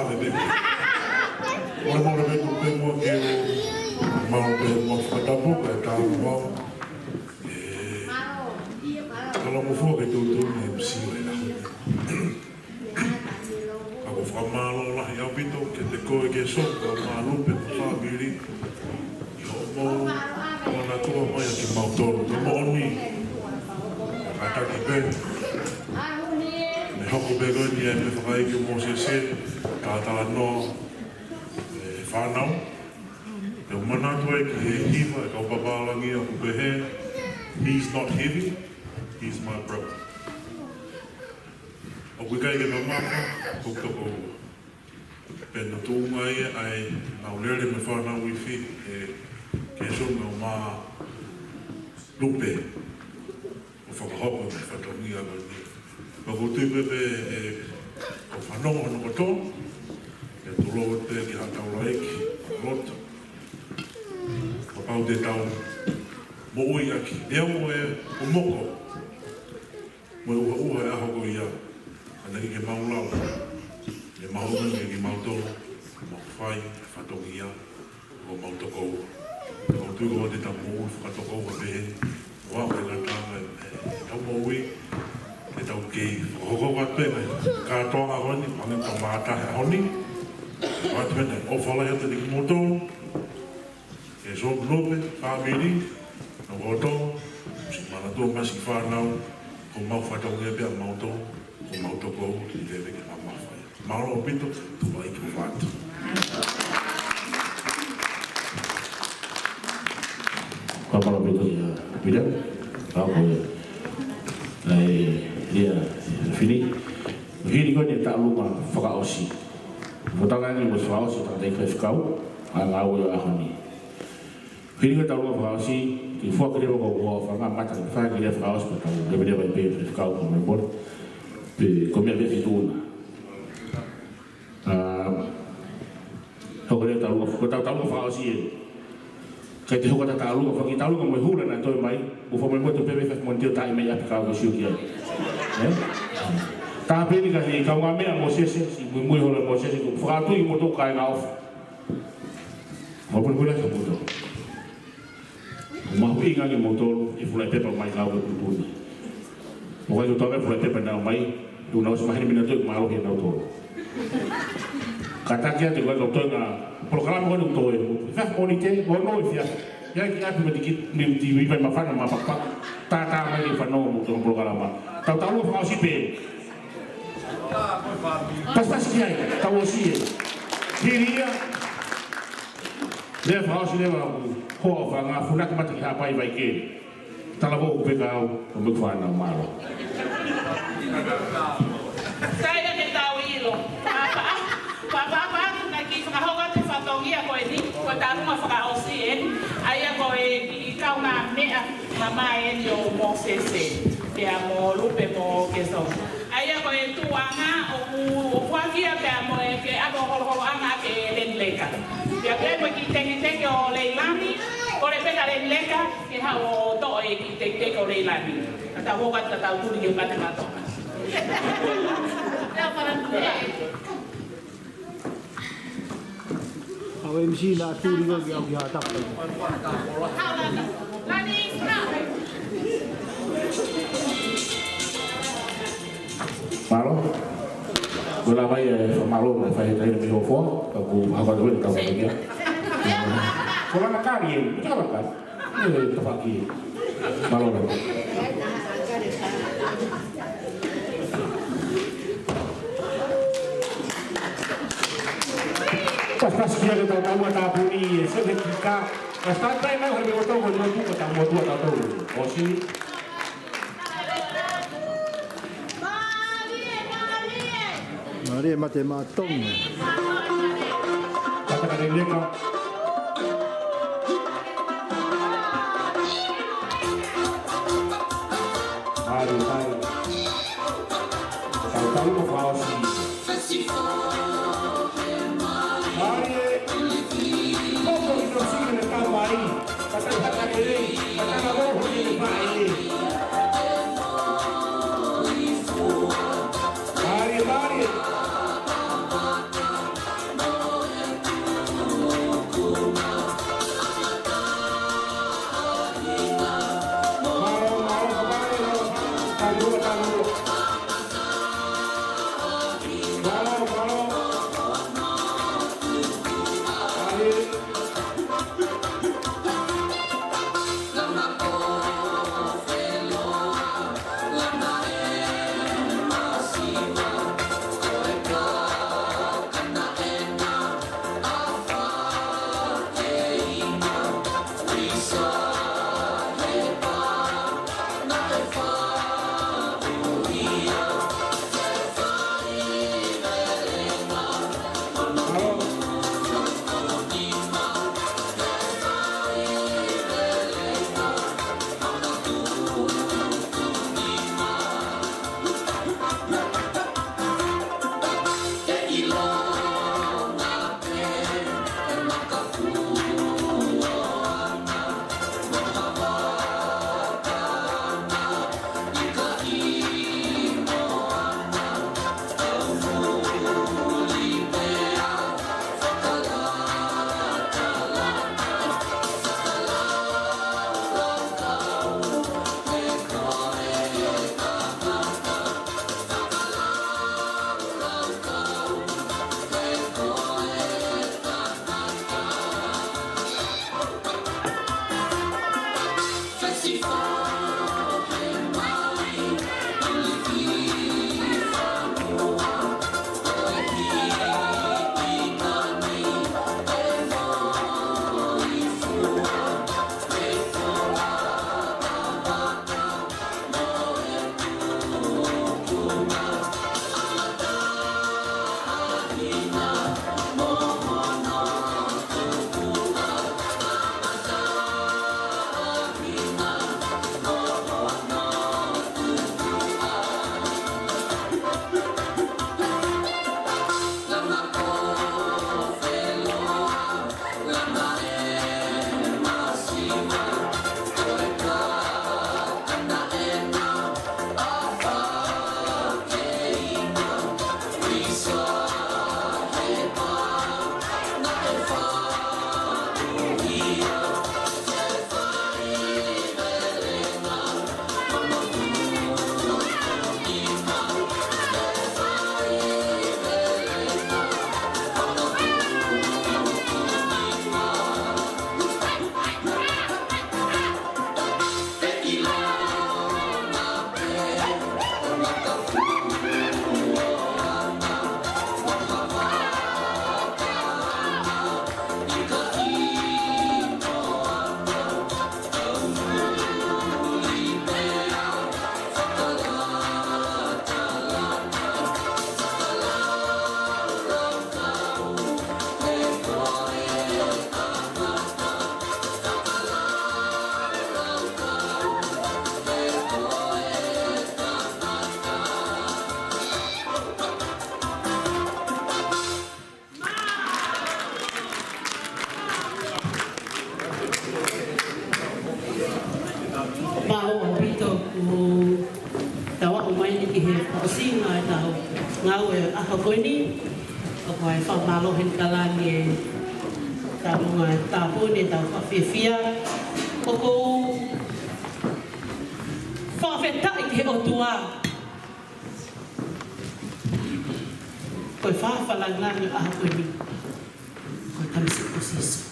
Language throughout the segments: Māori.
ave bebe. Ora mora be tu pe mo ke mau be mo fata po pe ta mo. Kalau mo fo ke tu me si la. Ako fa malo la ya bito ke te ko ke so ko malo pe fa biri. Yo mo ona ko mo ya ki mau toro to mo ni. Ata ki be. Me hoko be go ni me fa ke mo se ka ta no whanau, e manatu e ki he hiwa e kau papalangi a kupe he, he's not heavy, he's my brother. O kui kai ke no mama, kukako pena tūnga ia ai nau lere me whanau i whi e ke sunga o mā lupe o whakahopa me whatongi a koni. Pako tūpepe e o whanonga no kato, e tolo te ki hatau laiki, rota. Papau te tau mo ui aki. Ea mo e o moko. Mo e uha e aho ko ia. Ana ki ke maulau. E mahunga ki mautoro. Mau whai, whatongi ia. O mautokou. O tuko o te tau mo ui whakatokou wa pehe. Wā koe ka tāma e tau mo ui. E tau kei. O hoko wa pēne. Ka toa honi. Mange tau mātahe honi. Atmene, o whala hea te ki moto, e so nope, whamiri, no oto, si mana tō masi whanau, ko mau whatau ngea pia mauto, ko mauto kou, ki lewe ke mama whai. Mauro o pito, tu mai ki whatu. Kapala pito ia pida, kako ai ia fini. Hiri ko ni ta lunga whakaosi. Potangan ni muswao si tak tei kau, angau yo ahani. Hiri ko tahu apa si, di fuak dia ko ko fanga mata ni fanga dia fanga os potang, dia vai pe kau ko membor, pe komia be fituna. Ko dia tahu ko tahu fanga si. Kai te ko tahu ko fanga tahu ko mo hula na to mai, o fo membor to pe fe montiu tai mai ap kau ko siu kia. Tapi ni kasi kau ngame ang Moses si mui hola Moses ko fakatu i moto kai ngau. Mo pun pula sa moto. Mo hui ngangi moto i fula te pa mai ngau ko tu. Mo kai tu tabe fula te pa na mai tu na usma ni mina tu mau he na to. Kata kia te ko to nga programa ko to e. Fa ko ni te ko no fia. Ya ki atu medikit ni ti wi pa mafana ma pa. Ta mai ni fa no mo to programa. Tahu fa si pe. Pas kiai, tahu sih. Hiria, dia faham sih dia kau faham funak mati apa yang baik. Kalau kau pekau, kau faham malu. Saya ni tahu ilo. Papa tu nak kita faham tu fatongi aku ini. Kau tahu mah faham sih. Ayah kau kau nak ni mama ini yo mau sese. Dia mau lupa mau kesong. Ayah ko e tuanga o kuakia pe mo e ke abo holo anga ke len leka. Ya pe mo ki tengi o leilani, ko le peka len leka ke ha o to e ki te ko leilani. Ata ho ka ta tu ni ka te mato. Ya para tu. Awe MC la tu ni ko ki ha ta. Lani na. Malo, gula mai malo na fai trai mi ofo, aku agak dulu tahu dia. Kalau nak kari, macam apa? Ini terpaki. Malo lah. Pas dia kita tahu apa puni, seketika. Pas tadi nak hari berotong, hari itu kita mau dua tahu. Osi. Maria mate matong. Kata dia kan. Hari. Tahu kau faham sih. Hari. Kau hidup sih dengan tahu mai. Kata ini, kata apa ini mai. Hari. Ini ako ay pamalohin kalani tamo tapo ni tao fifia ako fafeta ke otua ko fa falanglang ako ni ko tamsi ko siso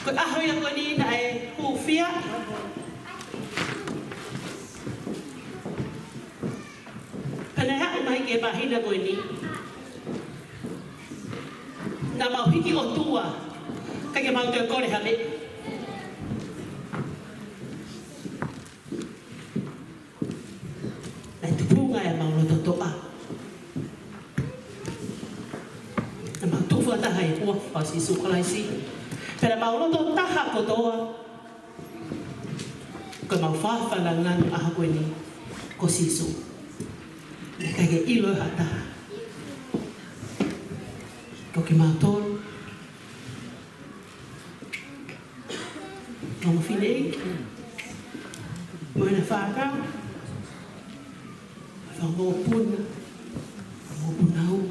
ko ahoy ako ni na ay kufia ke bahina ko ini na mau hiki o tua kaya mau te kore hale na tupunga ya mau lo totoa na mau tufu ata hai ua pasi sukalai si pero mau lo to taha ko toa ko mau fa langan a ko ini ko sisu kaya ilo hata ko ke matol mo fine mo na faka fa mo punau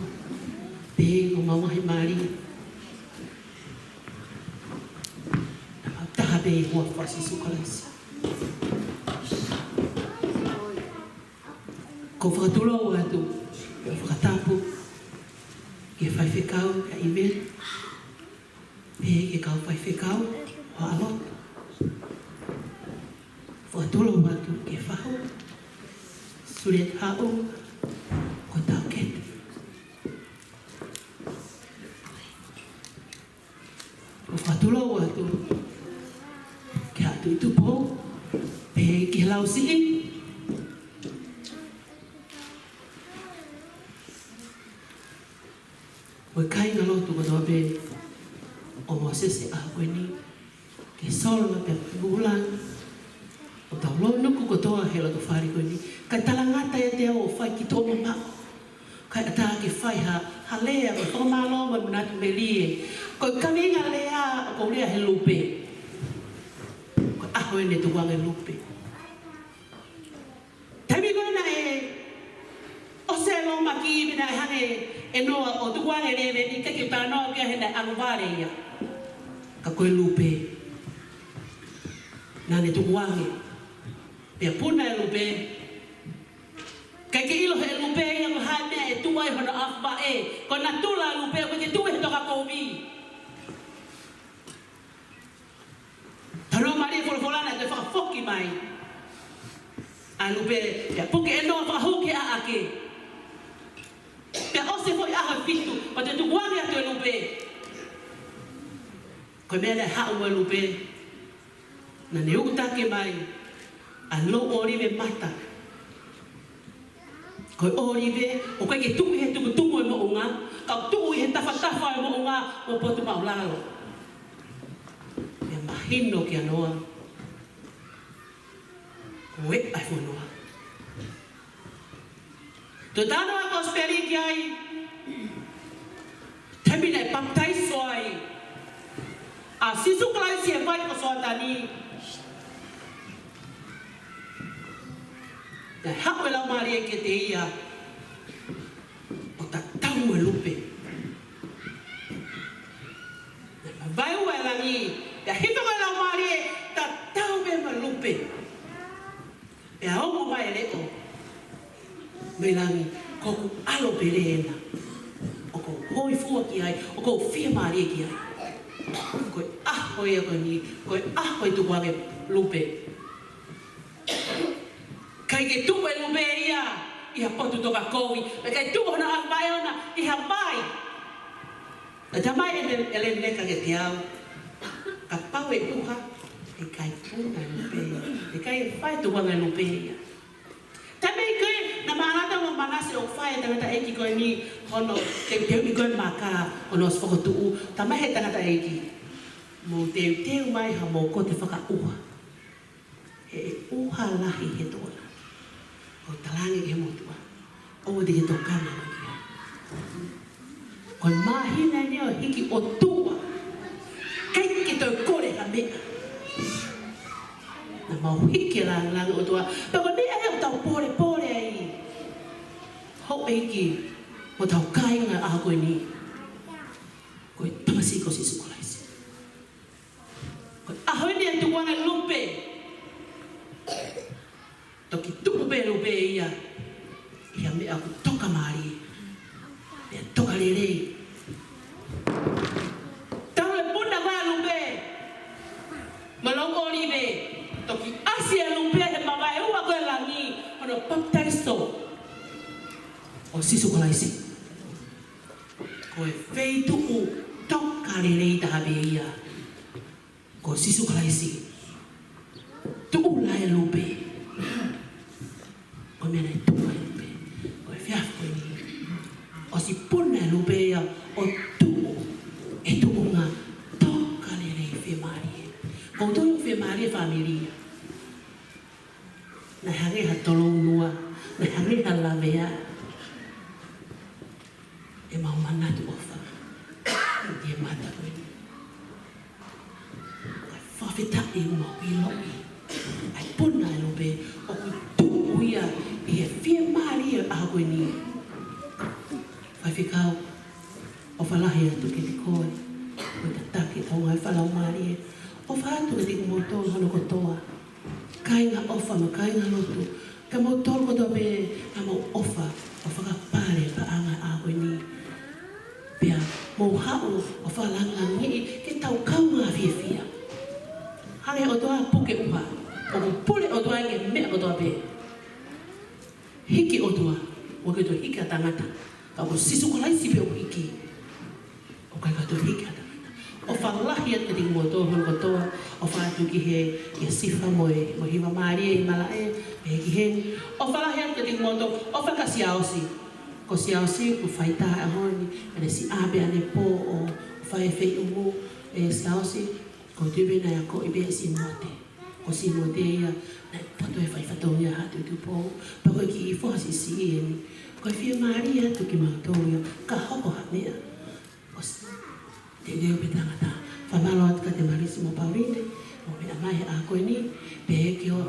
pe ko mau hai mari na ta be ho fa si sukalas Ko whakaturo atu, whakatapu, ke whaiwhekau ka iwet, ke kau whaiwhekau o alot. Whakaturo atu ke whahu, suret hao, ko tau kete. Whakaturo atu, ke atu i tupo, ke lau si'i. Koe kai ngalo tu katoa pe o Moses a koe ni ke solo na pe bulan o tau lo nuku katoa hela tu whari koe ni kai talangata e te o whai ki tō mama kai ata ke whai ha lea o whakamalo man manatu me lie koe kaminga lea o kou lea he lupe koe aho e ne tu wang e lupe taimi koe na e o se lo maki mina e hane e noa o tukuane rewe ni kake ta noa kia hena anguvare ia. Ka koe lupe. Nane tukuane. Pea puna e lupe. Kake ilo he lupe ia ko hae mea e tuai hono afba e. Ko na tula lupe ko ke tue he toka kouvi. Tanoa maria folfolana te whakafoki mai. A lupe. Pea puke e noa whakahoke a ake. Pea ose foi aha fitu, pa te tukuane atu e lupe. Koe mea ne hao e lupe. Na ne uku take mai, a lo orive mata. Koe orive, o koe ke tuku he tuku e mo unga, kau tuku he tafa e mo unga, o potu maulalo. Pea mahino ki anoa. Koe ai whanua. To tano a kosperi ki ai, temina e baptaiso ai, a sisu kalai si e vai ko soa tani. Na hako e lau maari e ke te ia, o ta tau e lupe. Na vai ua e langi, na hito e lau maari e ta tau e ma lupe. E a ongo mai e leko. Melangi, koku alo perena. O ko hoi fua ki ai, o ko fia maari ki ai. Koe aho e ako ni, koe aho e tukuange lupe. Kai ke tuku e lupe ia, iha potu toka kowi. Me kai tuku hona ahmai ona, iha mai. Na tamai ele neka ke te au. Ka pau e uha, e kai puna lupe. E kai whai tukuange lupe ia. Tamai koe, na maanata mo manase o whae tangata eki koe ni hono te teu i koe maka hono os whakotuu. Tamai he tangata eki. Mo teu mai ha mo ko te whakauha. He uha lahi he tōna. O talangi he motua. O te he tōkana no kia. Koe mahina neo hiki o tua. Kai ki tau kore ha mea. Na mau hiki lang o tua. Pero mea he o tau pore ai. Hau eiki o tau kainga a koe ni. Koe tamasi ko si sukulaisi. Koe ahoi ni atu wana lupe. Toki tupe lupe ia. Ia mea ku toka maari. Mea toka lelei. Tau le puna wa lupe. Malong oribe. Toki asia lupe he mawai ua koe langi. Ono baptaiso. O sisu kalaisi. Koe feitu u toka lelei tahabe ia. Ko sisu kalaisi. Tu ulai lupe. Koe mea nei tu ulai lupe. Koe fiaf koe ni. O si puna lupe ia. O tu. E tu unga. Toka lelei fe marie. Ko tu fe marie familia. Na hange ha tolo nua. Na hange ha lavea. E mau manatu ofa. E mata koe ni. Whawhita e uma i loi. Ai puna e lope. O ku tuku ia. I he fia maari e aha koe ni. Whaiwhikau. O whalahi atu ke te koe. Koe ta take tau ngai whalau maari e. O whaatu ke te kumotoa hono kotoa. Kainga ofa ma kainga lotu. Ka motor kotoa me. Ka mau ofa o whakapare pa anga a koe ni. Pea mau hao o whalanga ngi ke tau kaunga whiawhia. Hare o toa puke uha, o pule o toa ke mea o toa pe. Hiki o toa, o ke to hiki a tangata, ka o sisu kolaisi pe o hiki. O kai ka to hiki a tangata. O whalahi at kating mo toa hon kotoa, o whatu ki he sifa mo hiwa maari e malae, e ki hen. O whalahi at kating mo toa, o whakasiaosi. Ko siaosi ku whaita a honi, ane si abe ane po o whaewhei umu, e siaosi, ko tuwe na ko ibe si mote. Ko si mote ia, na poto e whaifatongia hatu tupo, pa koe ki i whasi si eni. Ko e whia maari atu ki mautongia, ka hoko hanea. Te leo pe tangata, whamalo atu ka te marisi mo Paurine, o me amai a koe ni, pe eki o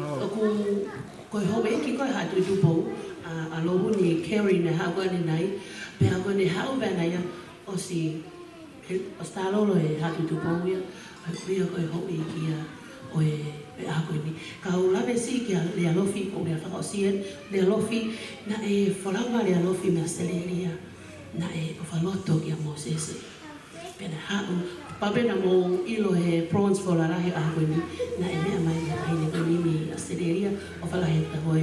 koe ho eki koe hatu tupo, a lohu ni Kerry na hawa ni nai, pe hawa ni hau vana ia, o stalolo e hatu tupo ia, o kuia koe ho eki ia, o e pe a koe ni. Ka o lawe si ki a lea lofi, o lea whaka o sien, lea lofi, na e whalawa lea lofi mea seleria, na e o whaloto ki a Mosese. Pena hau, pabena mo ilo he prawns for la rahi a koe ni, na e mea mai na haine koe ni mi a seleria, o whalaheta koe e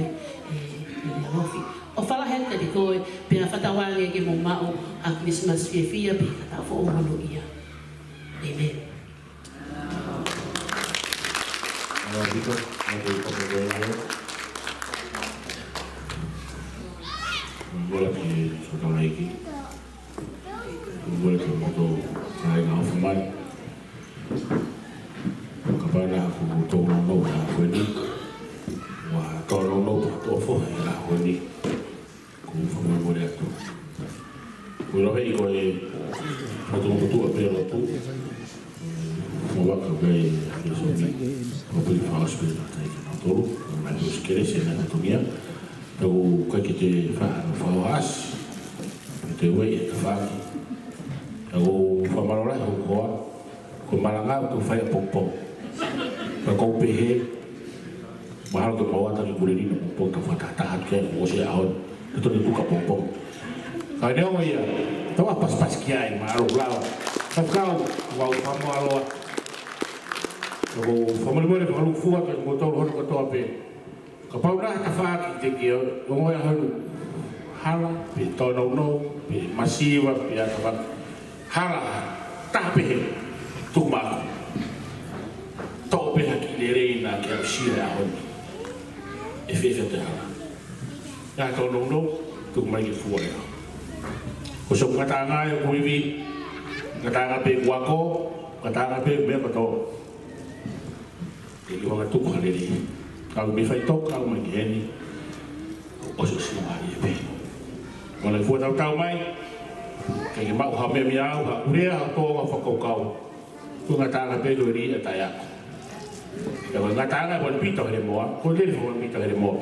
lea lofi. O whalaheta di koe, pena whatawange ke mo mao a Christmas whiawhia, pe kata fo o hano ia. Amen. Vito, Bola que sono aqui. Bola que moto sai na formal. Kapana ku to no na ko ni. Wa to no to fo na ko ni. Ku formal bola to. Ku lo vei ko e foto tu a per tu. Mo va che vai o per fare spesa tai che non tolo, ma lo scherzi è l'anatomia. Dopo quel che ti fa as, te vuoi e te fa. Dopo fa malora o qua, con malanga tu fai a popo. Per compehe, ma algo che va a curire un po' che fa tata che o se a tutto di tu capo. Andiamo via. Toma pas chiai, ma lo lava. Facciamo, va fa malo. Dopo fammi vedere che lo fuoco che motor ho che tope. Ka paura ka fa ki te ki o ngoia haru hala pe tono no pe masiva pe ata hala ta pe tu ma to pe ha ki le reina ki a shira ho e fe te hala ya tono no tu mai ki fuore ko so kata nga e kuivi kata nga pe wako kata nga pe me ko to ki wa tu ko le kalau mi fai tok kalau mai geni o so si mai be wala fu tau mai ke ke mau ha me mi au ha ure ha to ga fa ko kau tu ngata ga pe do ri ta ya ya ngata ga bon pito le mo ko le fo mi ta le mo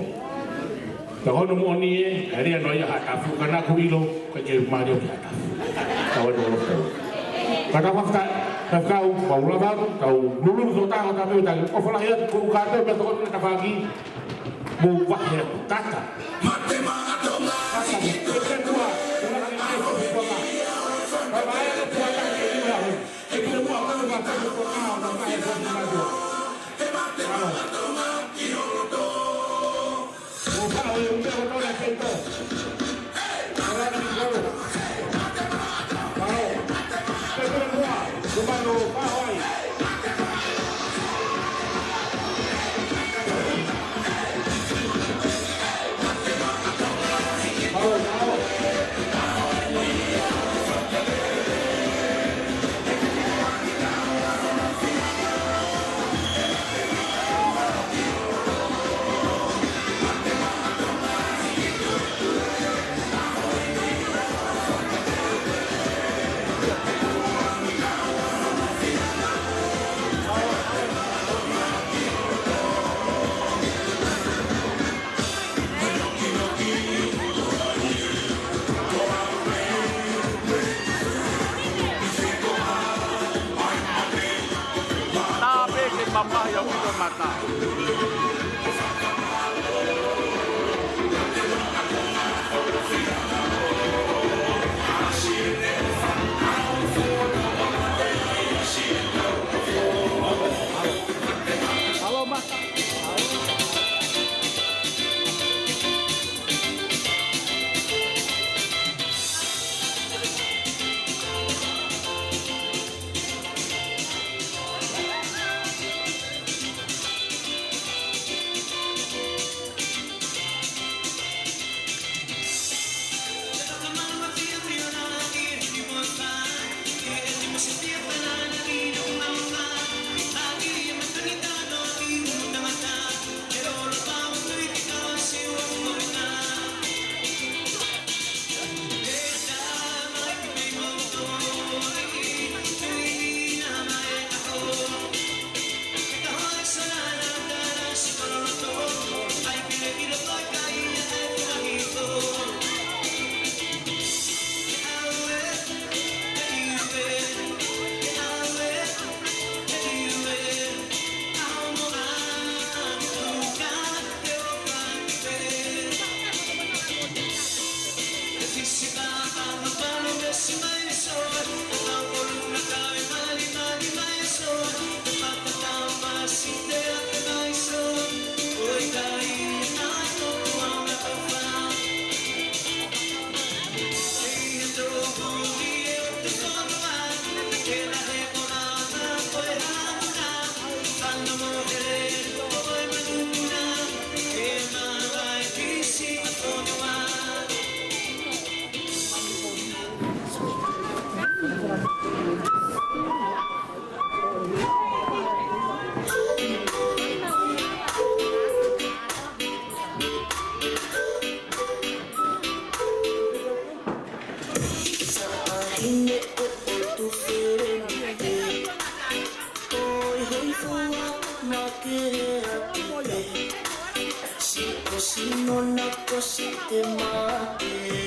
ka hono mo ni e ri no ya ha ta fu kana ku ilo ko ke mario ya ta ka wa do lo ka fa kau mau lawan kau lulu so tahu tapi udah kau falahir kau kata betul betul nak bagi buah ya tata mati mana dong Comando Pahoi. si te mate